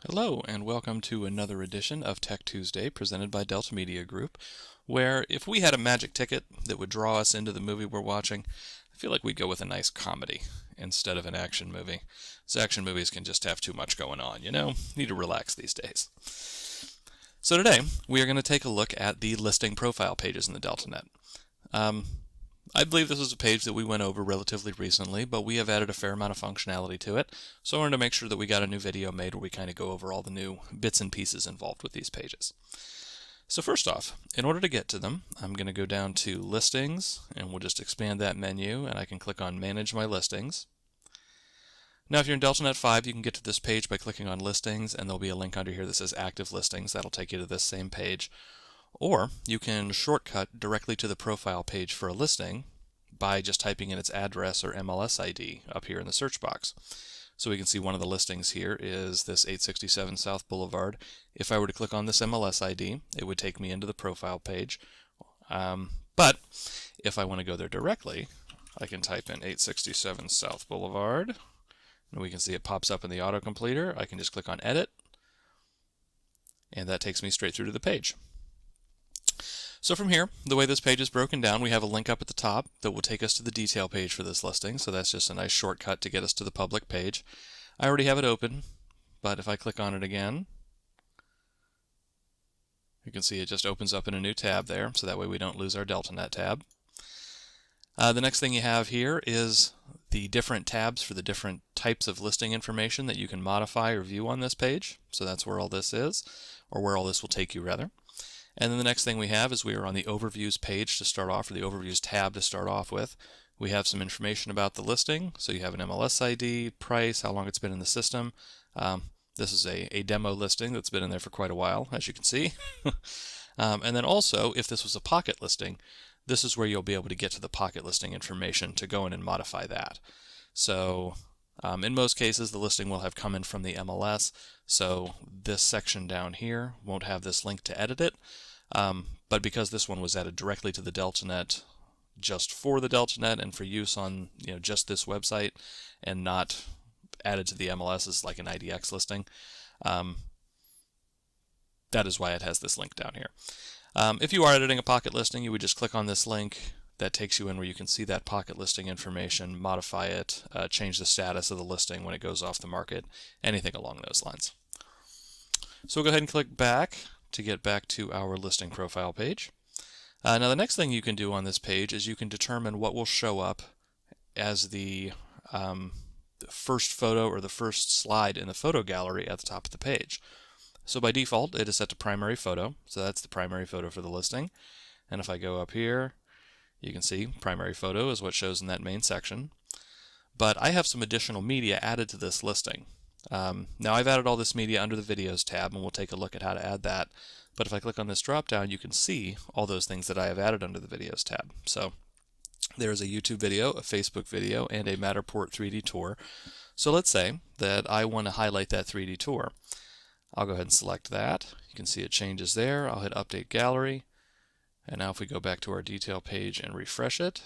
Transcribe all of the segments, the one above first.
Hello, and welcome to another edition of Tech Tuesday presented by Delta Media Group, where if we had a magic ticket that would draw us into the movie we're watching, I feel like we'd go with a nice comedy instead of an action movie. So action movies can just have too much going on, you know? Need to relax these days. So today, we are going to take a look at the listing profile pages in the DeltaNET. I believe this is a page that we went over relatively recently, but we have added a fair amount of functionality to it, so I wanted to make sure that we got a new video made where we kind of go over all the new bits and pieces involved with these pages. So first off, in order to get to them, I'm going to go down to Listings, and we'll just expand that menu, and I can click on Manage My Listings. Now if you're in DeltaNet 5, you can get to this page by clicking on Listings, and there'll be a link under here that says Active Listings. That'll take you to this same page. Or you can shortcut directly to the profile page for a listing by just typing in its address or MLS ID up here in the search box. So we can see one of the listings here is this 867 South Boulevard. If I were to click on this MLS ID, it would take me into the profile page. But if I want to go there directly, I can type in 867 South Boulevard, and we can see it pops up in the autocompleter. I can just click on Edit, and that takes me straight through to the page. So from here, the way this page is broken down, we have a link up at the top that will take us to the detail page for this listing, so that's just a nice shortcut to get us to the public page. I already have it open, but if I click on it again, you can see it just opens up in a new tab there, so that way we don't lose our DeltaNet tab. The next thing you have here is the different tabs for the different types of listing information that you can modify or view on this page, so that's where all this is, or where all this will take you rather. And then the next thing we have is we are on the Overviews page to start off, or the Overviews tab to start off with. We have some information about the listing, so you have an MLS ID, price, how long it's been in the system. This is a demo listing that's been in there for quite a while, as you can see. And then also, if this was a pocket listing, this is where you'll be able to get to the pocket listing information to go in and modify that. So in most cases, the listing will have come in from the MLS, so this section down here won't have this link to edit it. But because this one was added directly to the DeltaNet, just for the DeltaNet and for use on just this website, and not added to the MLS as like an IDX listing, that is why it has this link down here. If you are editing a pocket listing, you would just click on this link. That takes you in where you can see that pocket listing information, modify it, change the status of the listing when it goes off the market, anything along those lines. So we'll go ahead and click back to get back to our listing profile page. Now the next thing you can do on this page is you can determine what will show up as the first photo or the first slide in the photo gallery at the top of the page. So by default it is set to primary photo, so that's the primary photo for the listing. And if I go up here, you can see primary photo is what shows in that main section. But I have some additional media added to this listing. Now I've added all this media under the Videos tab, and we'll take a look at how to add that. But if I click on this drop down, you can see all those things that I have added under the Videos tab. So there is a YouTube video, a Facebook video, and a Matterport 3D tour. So let's say that I want to highlight that 3D tour. I'll go ahead and select that. You can see it changes there. I'll hit Update Gallery. And now if we go back to our detail page and refresh it,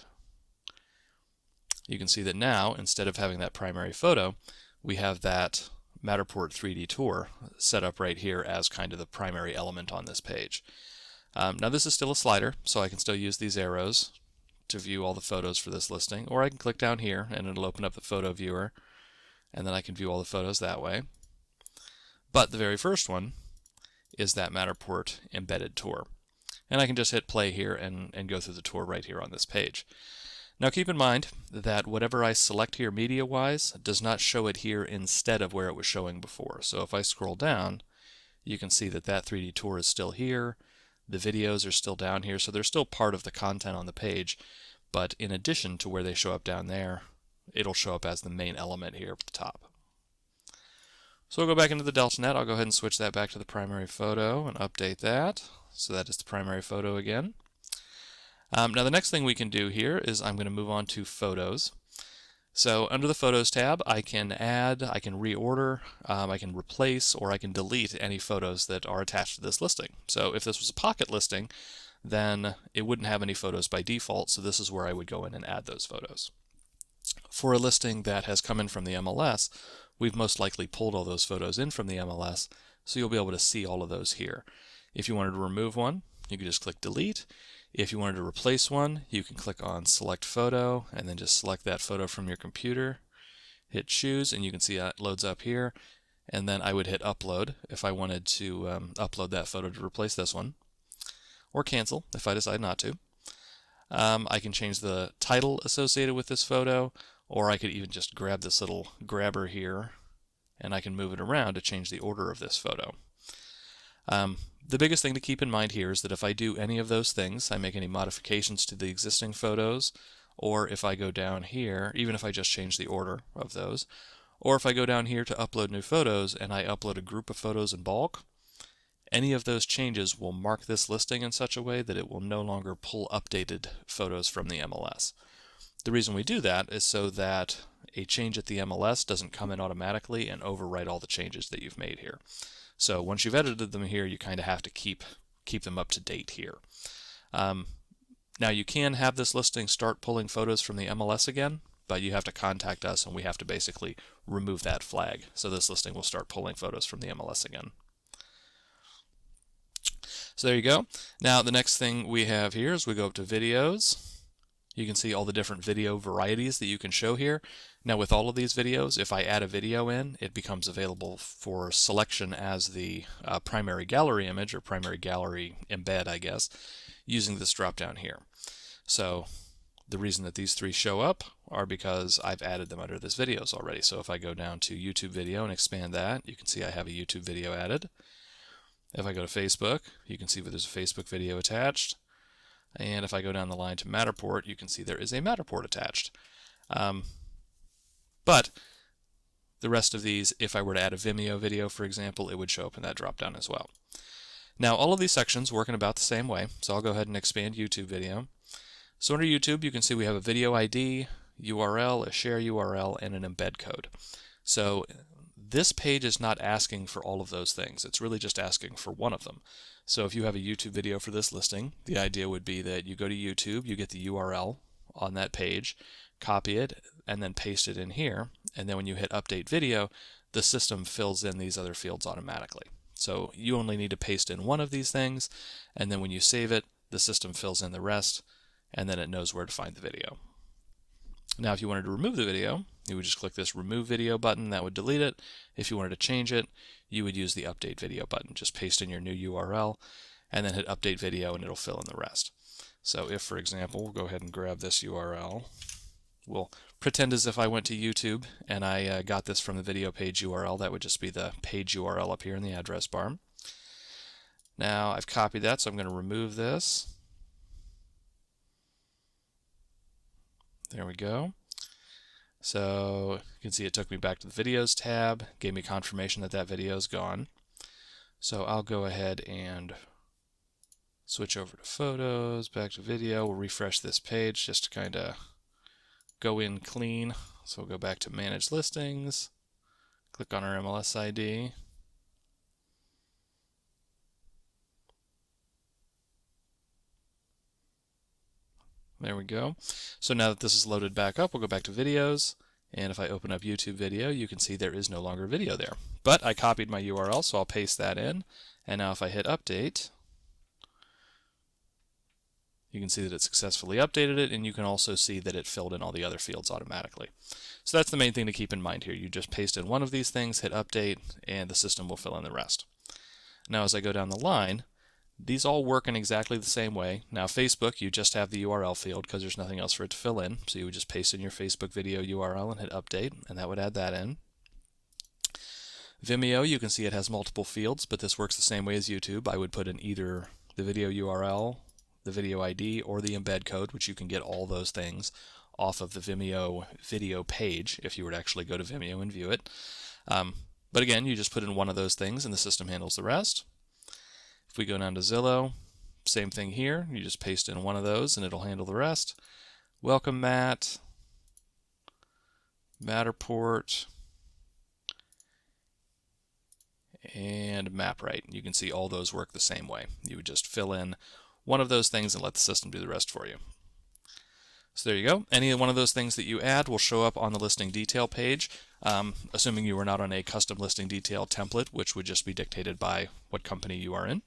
you can see that now, instead of having that primary photo, we have that Matterport 3D tour set up right here as kind of the primary element on this page. Now this is still a slider, so I can still use these arrows to view all the photos for this listing, or I can click down here and it'll open up the photo viewer, and then I can view all the photos that way. But the very first one is that Matterport embedded tour. And I can just hit play here and go through the tour right here on this page. Now keep in mind that whatever I select here media-wise does not show it here instead of where it was showing before. So if I scroll down, you can see that that 3D tour is still here. The videos are still down here, so they're still part of the content on the page. But in addition to where they show up down there, it'll show up as the main element here at the top. So we'll go back into the DeltaNet. I'll go ahead and switch that back to the primary photo and update that. So that is the primary photo again. Now the next thing we can do here is I'm going to move on to Photos. So under the Photos tab, I can add, I can reorder, I can replace, or I can delete any photos that are attached to this listing. So if this was a pocket listing, then it wouldn't have any photos by default, so this is where I would go in and add those photos. For a listing that has come in from the MLS, we've most likely pulled all those photos in from the MLS, so you'll be able to see all of those here. If you wanted to remove one, you can just click delete. If you wanted to replace one, you can click on select photo and then just select that photo from your computer, hit choose, and you can see it loads up here. And then I would hit upload if I wanted to upload that photo to replace this one, or cancel if I decide not to. I can change the title associated with this photo, or I could even just grab this little grabber here and I can move it around to change the order of this photo. The biggest thing to keep in mind here is that if I do any of those things, I make any modifications to the existing photos, or if I go down here, even if I just change the order of those, or if I go down here to upload new photos and I upload a group of photos in bulk, any of those changes will mark this listing in such a way that it will no longer pull updated photos from the MLS. The reason we do that is so that a change at the MLS doesn't come in automatically and overwrite all the changes that you've made here. So once you've edited them here, you kind of have to keep them up to date here. Now you can have this listing start pulling photos from the MLS again, but you have to contact us and we have to basically remove that flag. So this listing will start pulling photos from the MLS again. So there you go. Now the next thing we have here is we go up to videos. You can see all the different video varieties that you can show here. Now with all of these videos, if I add a video in, it becomes available for selection as the primary gallery image, or primary gallery embed, I guess, using this drop down here. So the reason that these three show up are because I've added them under this videos already. So if I go down to YouTube video and expand that, you can see I have a YouTube video added. If I go to Facebook, you can see that there's a Facebook video attached. And if I go down the line to Matterport, you can see there is a Matterport attached. But the rest of these, if I were to add a Vimeo video, for example, it would show up in that drop-down as well. Now, all of these sections work in about the same way, so I'll go ahead and expand YouTube video. So under YouTube, you can see we have a video ID, URL, a share URL, and an embed code. So this page is not asking for all of those things. It's really just asking for one of them. So if you have a YouTube video for this listing, the idea would be that you go to YouTube, you get the URL on that page, copy it, and then paste it in here. And then when you hit update video, the system fills in these other fields automatically. So you only need to paste in one of these things, and then when you save it, the system fills in the rest, and then it knows where to find the video. Now if you wanted to remove the video, you would just click this remove video button, that would delete it. If you wanted to change it, you would use the update video button. Just paste in your new URL and then hit update video and it'll fill in the rest. So if, for example, we'll go ahead and grab this URL. We'll pretend as if I went to YouTube and I got this from the video page URL. That would just be the page URL up here in the address bar. Now I've copied that, so I'm going to remove this. There we go. So you can see it took me back to the videos tab, gave me confirmation that that video is gone. So I'll go ahead and switch over to photos, back to video. We'll refresh this page just to kind of go in clean. So we'll go back to manage listings, click on our MLS ID. There we go. So now that this is loaded back up, we'll go back to videos, and if I open up YouTube video, you can see there is no longer video there. But I copied my URL, so I'll paste that in, and now if I hit update, you can see that it successfully updated it, and you can also see that it filled in all the other fields automatically. So that's the main thing to keep in mind here. You just paste in one of these things, hit update, and the system will fill in the rest. Now as I go down the line, these all work in exactly the same way. Now Facebook, you just have the URL field because there's nothing else for it to fill in. So you would just paste in your Facebook video URL and hit update, and that would add that in. Vimeo, you can see it has multiple fields, but this works the same way as YouTube. I would put in either the video URL, the video ID, or the embed code, which you can get all those things off of the Vimeo video page if you were to actually go to Vimeo and view it. But again, you just put in one of those things and the system handles the rest. If we go down to Zillow, same thing here. You just paste in one of those and it'll handle the rest. Welcome Mat, Matterport, and MapRight. You can see all those work the same way. You would just fill in one of those things and let the system do the rest for you. So there you go. Any one of those things that you add will show up on the listing detail page, assuming you are not on a custom listing detail template, which would just be dictated by what company you are in.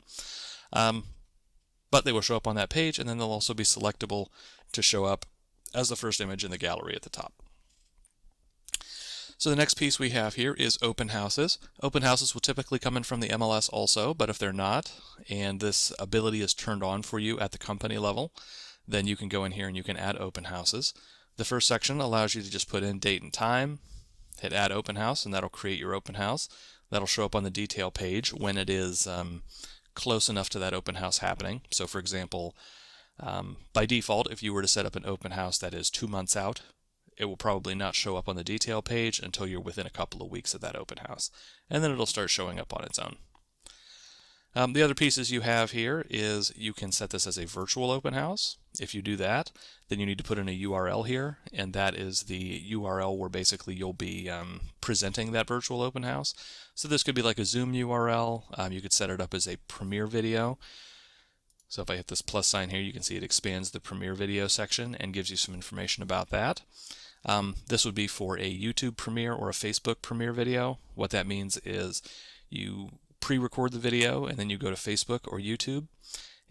But they will show up on that page, and then they'll also be selectable to show up as the first image in the gallery at the top. So the next piece we have here is open houses. Open houses will typically come in from the MLS also, but if they're not, and this ability is turned on for you at the company level, then you can go in here and you can add open houses. The first section allows you to just put in date and time, hit add open house, and that'll create your open house. That'll show up on the detail page when it is close enough to that open house happening. So for example, by default, if you were to set up an open house that is 2 months out, it will probably not show up on the detail page until you're within a couple of weeks of that open house. And then it'll start showing up on its own. The other pieces you have here is you can set this as a virtual open house. If you do that, then you need to put in a URL here, and that is the URL where basically you'll be presenting that virtual open house. So this could be like a Zoom URL. You could set it up as a Premiere video. So if I hit this plus sign here, you can see it expands the Premiere video section and gives you some information about that. This would be for a YouTube Premiere or a Facebook Premiere video. What that means is you pre-record the video and then you go to Facebook or YouTube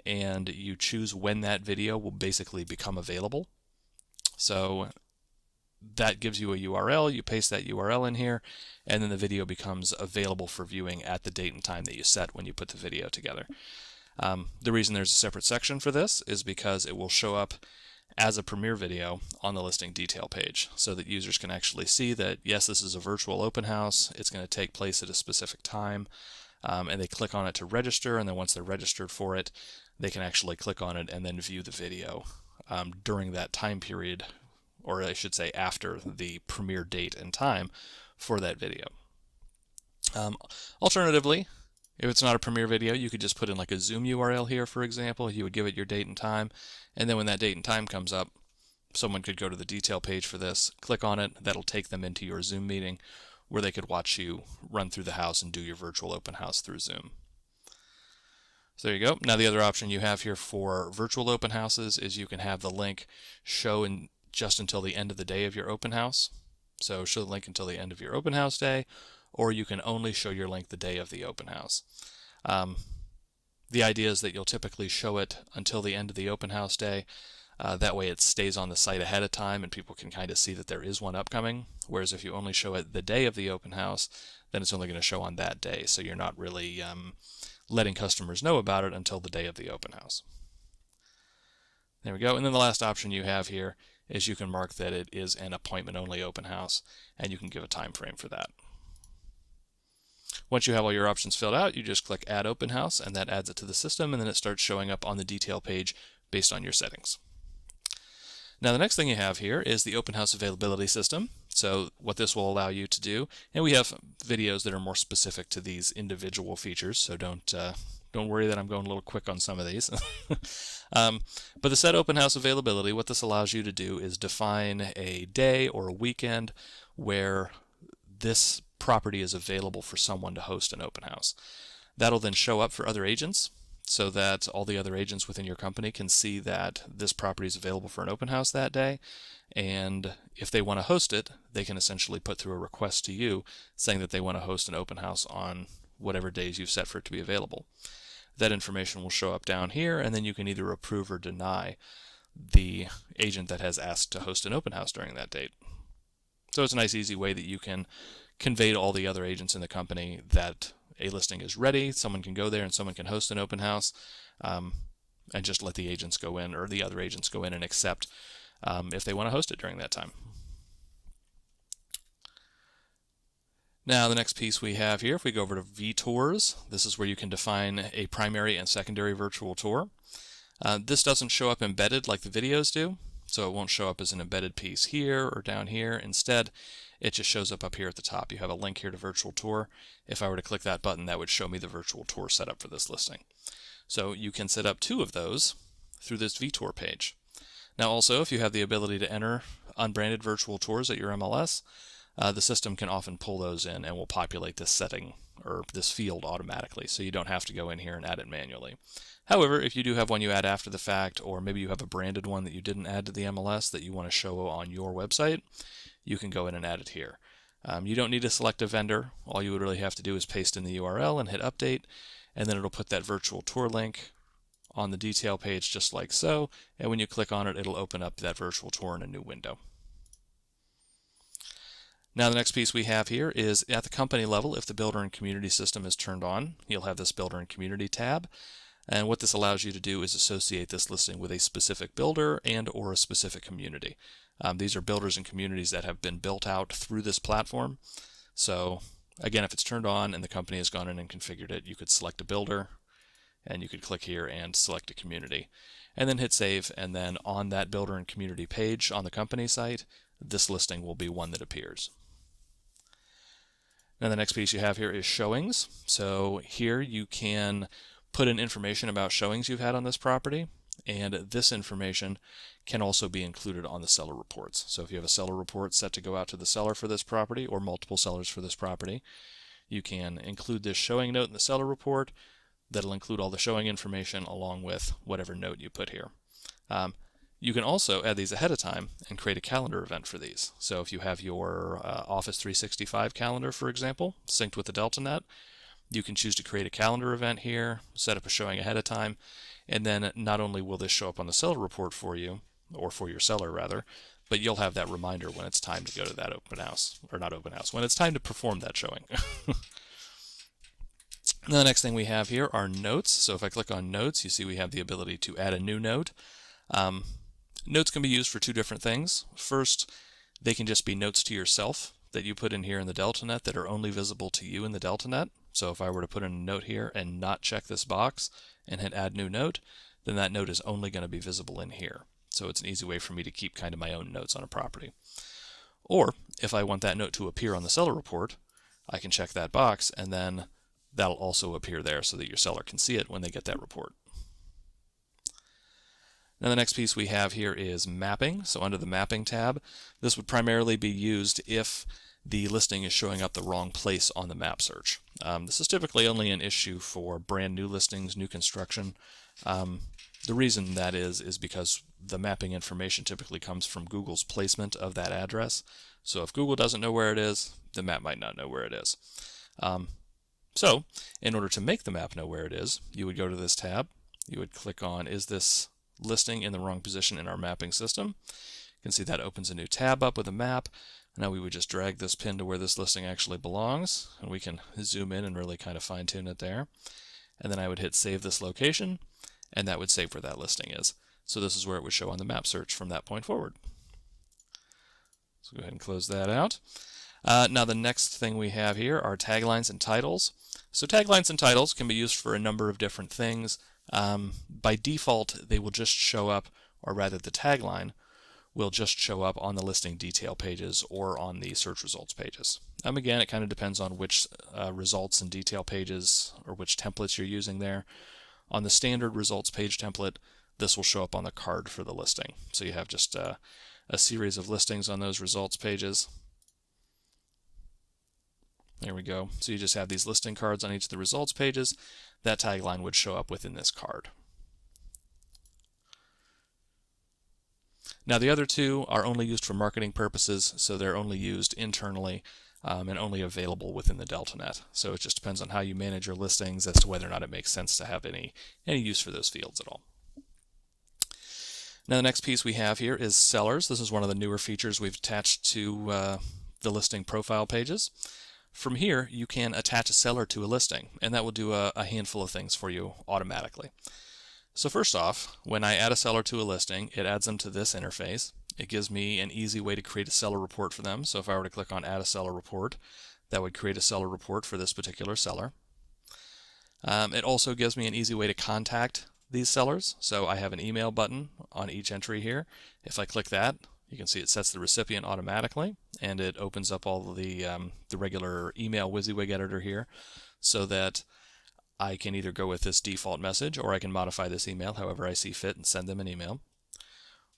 and you choose when that video will basically become available. So that gives you a URL, you paste that URL in here, and then the video becomes available for viewing at the date and time that you set when you put the video together. The reason there's a separate section for this is because it will show up as a Premiere video on the listing detail page so that users can actually see that, yes, this is a virtual open house, it's going to take place at a specific time, and they click on it to register, and then once they're registered for it, they can actually click on it and then view the video during that time period, or I should say after the premiere date and time for that video. Alternatively, if it's not a Premiere video, you could just put in like a Zoom URL here, for example. You would give it your date and time, and then when that date and time comes up, someone could go to the detail page for this, click on it, that'll take them into your Zoom meeting where they could watch you run through the house and do your virtual open house through Zoom. So there you go. Now the other option you have here for virtual open houses is you can have the link show in just until the end of the day of your open house. So show the link until the end of your open house day, or you can only show your link the day of the open house. The idea is that you'll typically show it until the end of the open house day. That way it stays on the site ahead of time and people can kind of see that there is one upcoming. Whereas if you only show it the day of the open house, then it's only going to show on that day. So you're not really letting customers know about it until the day of the open house. There we go. And then the last option you have here is you can mark that it is an appointment-only open house, and you can give a time frame for that. Once you have all your options filled out, you just click Add Open House, and that adds it to the system, and then it starts showing up on the detail page based on your settings. Now the next thing you have here is the Open House Availability System. So what this will allow you to do, and we have videos that are more specific to these individual features, so don't worry that I'm going a little quick on some of these. But the set open house availability, what this allows you to do is define a day or a weekend where this property is available for someone to host an open house. That'll then show up for other agents so that all the other agents within your company can see that this property is available for an open house that day. And if they want to host it, they can essentially put through a request to you saying that they want to host an open house on whatever days you've set for it to be available. That information will show up down here, and then you can either approve or deny the agent that has asked to host an open house during that date. So it's a nice, easy way that you can convey to all the other agents in the company that a listing is ready, someone can go there and someone can host an open house, and just let the agents go in, or the other agents go in and accept if they want to host it during that time. Now the next piece we have here, if we go over to vTours, this is where you can define a primary and secondary virtual tour. This doesn't show up embedded like the videos do, so it won't show up as an embedded piece here or down here. Instead, it just shows up here at the top. You have a link here to virtual tour. If I were to click that button, that would show me the virtual tour setup for this listing. So you can set up 2 of those through this vTour page. Now also, if you have the ability to enter unbranded virtual tours at your MLS, the system can often pull those in and will populate this setting or this field automatically, so you don't have to go in here and add it manually. However, if you do have one you add after the fact, or maybe you have a branded one that you didn't add to the MLS that you want to show on your website, you can go in and add it here. You don't need to select a vendor. All you would really have to do is paste in the URL and hit update, and then it'll put that virtual tour link on the detail page just like so, and when you click on it, it'll open up that virtual tour in a new window. Now the next piece we have here is at the company level. If the Builder and Community system is turned on, you'll have this Builder and Community tab, and what this allows you to do is associate this listing with a specific builder and or a specific community. These are builders and communities that have been built out through this platform. So again, if it's turned on and the company has gone in and configured it, you could select a builder and you could click here and select a community and then hit save, and then on that builder and community page on the company site, this listing will be one that appears. Now the next piece you have here is showings. So here you can put in information about showings you've had on this property, and this information can also be included on the seller reports. So if you have a seller report set to go out to the seller for this property or multiple sellers for this property, you can include this showing note in the seller report. That'll include all the showing information along with whatever note you put here. You can also add these ahead of time and create a calendar event for these. So if you have your Office 365 calendar, for example, synced with the DeltaNET, you can choose to create a calendar event here, set up a showing ahead of time, and then not only will this show up on the seller report for you, or for your seller rather, but you'll have that reminder when it's time to go to that open house, or not open house, when it's time to perform that showing. Now the next thing we have here are notes. So if I click on notes, you see we have the ability to add a new note. Notes can be used for two different things. First, they can just be notes to yourself that you put in here in the DeltaNET that are only visible to you in the DeltaNET. So if I were to put in a note here and not check this box and hit add new note, then that note is only going to be visible in here. So it's an easy way for me to keep kind of my own notes on a property. Or if I want that note to appear on the seller report, I can check that box and then that'll also appear there so that your seller can see it when they get that report. Now the next piece we have here is mapping. So under the mapping tab, this would primarily be used if the listing is showing up the wrong place on the map search. This is typically only an issue for brand new listings, new construction. The reason that is because the mapping information typically comes from Google's placement of that address. So if Google doesn't know where it is, the map might not know where it is. So in order to make the map know where it is, you would go to this tab, you would click on is this listing in the wrong position in our mapping system. You can see that opens a new tab up with a map. Now we would just drag this pin to where this listing actually belongs, and we can zoom in and really kind of fine tune it there. And then I would hit save this location, and that would save where that listing is. So this is where it would show on the map search from that point forward. So go ahead and close that out. Now the next thing we have here are taglines and titles. So taglines and titles can be used for a number of different things. By default, they will just show up, or rather the tagline will just show up on the listing detail pages or on the search results pages. Again, it kind of depends on which results and detail pages or which templates you're using there. On the standard results page template, this will show up on the card for the listing. So you have just a series of listings on those results pages. There we go. So you just have these listing cards on each of the results pages. That tagline would show up within this card. Now the other two are only used for marketing purposes, so they're only used internally and only available within the DeltaNET. So it just depends on how you manage your listings as to whether or not it makes sense to have any use for those fields at all. Now the next piece we have here is sellers. This is one of the newer features we've attached to the listing profile pages. From here, you can attach a seller to a listing, and that will do a handful of things for you automatically. So first off, when I add a seller to a listing, it adds them to this interface. It gives me an easy way to create a seller report for them. So if I were to click on Add a Seller Report, that would create a seller report for this particular seller. It also gives me an easy way to contact these sellers. So I have an email button on each entry here. If I click that, you can see it sets the recipient automatically, and it opens up all of the regular email WYSIWYG editor here, so that I can either go with this default message, or I can modify this email however I see fit and send them an email.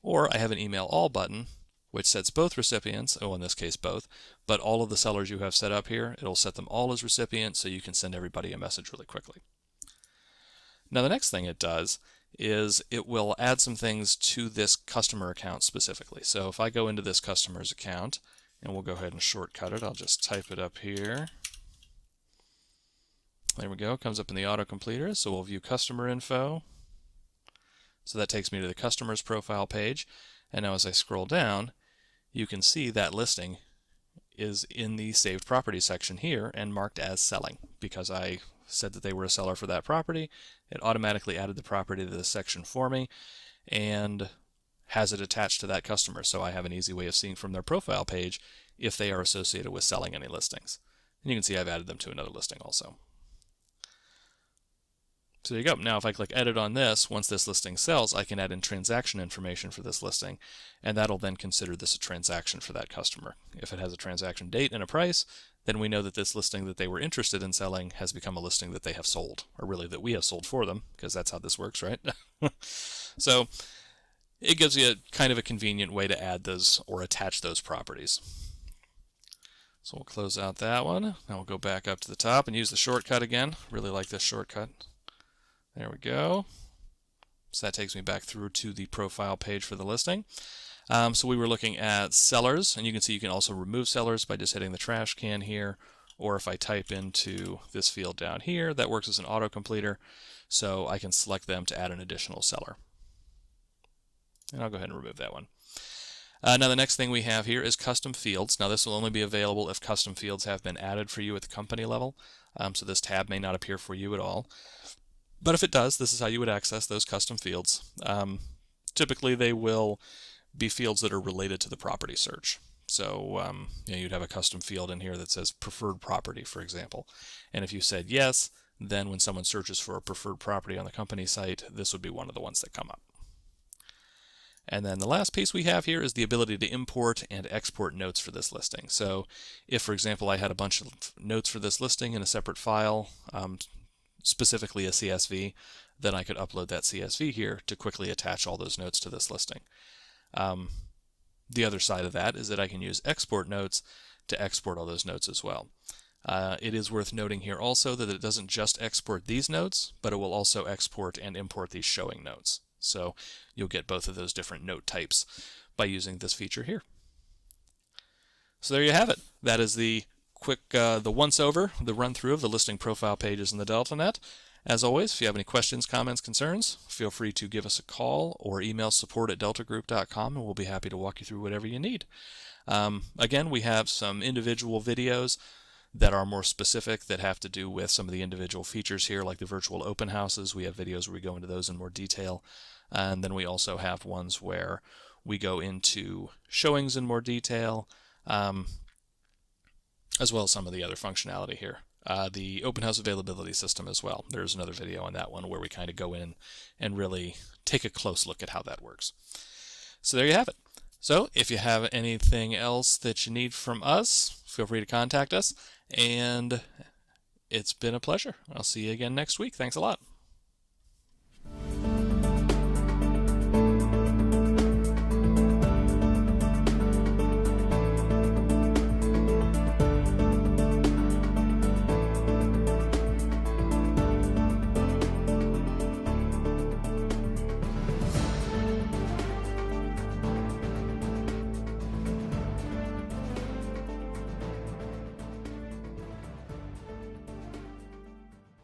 Or I have an email all button, which sets both recipients, oh in this case both, but all of the sellers you have set up here, it'll set them all as recipients so you can send everybody a message really quickly. Now the next thing it does is it will add some things to this customer account specifically. So if I go into this customer's account, and we'll go ahead and shortcut it, I'll just type it up here. There we go, comes up in the autocompleter, so we'll view customer info. So that takes me to the customer's profile page, and now as I scroll down, you can see that listing is in the saved property section here and marked as selling. Because I said that they were a seller for that property, it automatically added the property to this section for me and has it attached to that customer, so I have an easy way of seeing from their profile page if they are associated with selling any listings. And you can see I've added them to another listing also. So there you go. Now if I click edit on this, once this listing sells, I can add in transaction information for this listing, and that'll then consider this a transaction for that customer. If it has a transaction date and a price, then we know that this listing that they were interested in selling has become a listing that they have sold, or really that we have sold for them, because that's how this works, right? So it gives you kind of a convenient way to add those or attach those properties. So we'll close out that one. Now we'll go back up to the top and use the shortcut again. Really like this shortcut. There we go. So that takes me back through to the profile page for the listing. So we were looking at sellers, and you can see you can also remove sellers by just hitting the trash can here, or if I type into this field down here, that works as an autocompleter, so I can select them to add an additional seller. And I'll go ahead and remove that one. Now the next thing we have here is custom fields. Now this will only be available if custom fields have been added for you at the company level, so this tab may not appear for you at all. But if it does, this is how you would access those custom fields. Typically they will be fields that are related to the property search. So you'd have a custom field in here that says preferred property, for example. And if you said yes, then when someone searches for a preferred property on the company site, this would be one of the ones that come up. And then the last piece we have here is the ability to import and export notes for this listing. So if, for example, I had a bunch of notes for this listing in a separate file, specifically a CSV, then I could upload that CSV here to quickly attach all those notes to this listing. The other side of that is that I can use export notes to export all those notes as well. It is worth noting here also that it doesn't just export these notes, but it will also export and import these showing notes. So you'll get both of those different note types by using this feature here. So there you have it. That is the quick, the once-over, the run-through of the listing profile pages in the DeltaNet. As always, if you have any questions, comments, concerns, feel free to give us a call or email support@deltagroup.com, and we'll be happy to walk you through whatever you need. Again, we have some individual videos that are more specific that have to do with some of the individual features here, like the virtual open houses. We have videos where we go into those in more detail. And then we also have ones where we go into showings in more detail, as well as some of the other functionality here. The open house availability system as well. There's another video on that one where we kind of go in and really take a close look at how that works. So there you have it. So if you have anything else that you need from us, feel free to contact us. And it's been a pleasure. I'll see you again next week. Thanks a lot.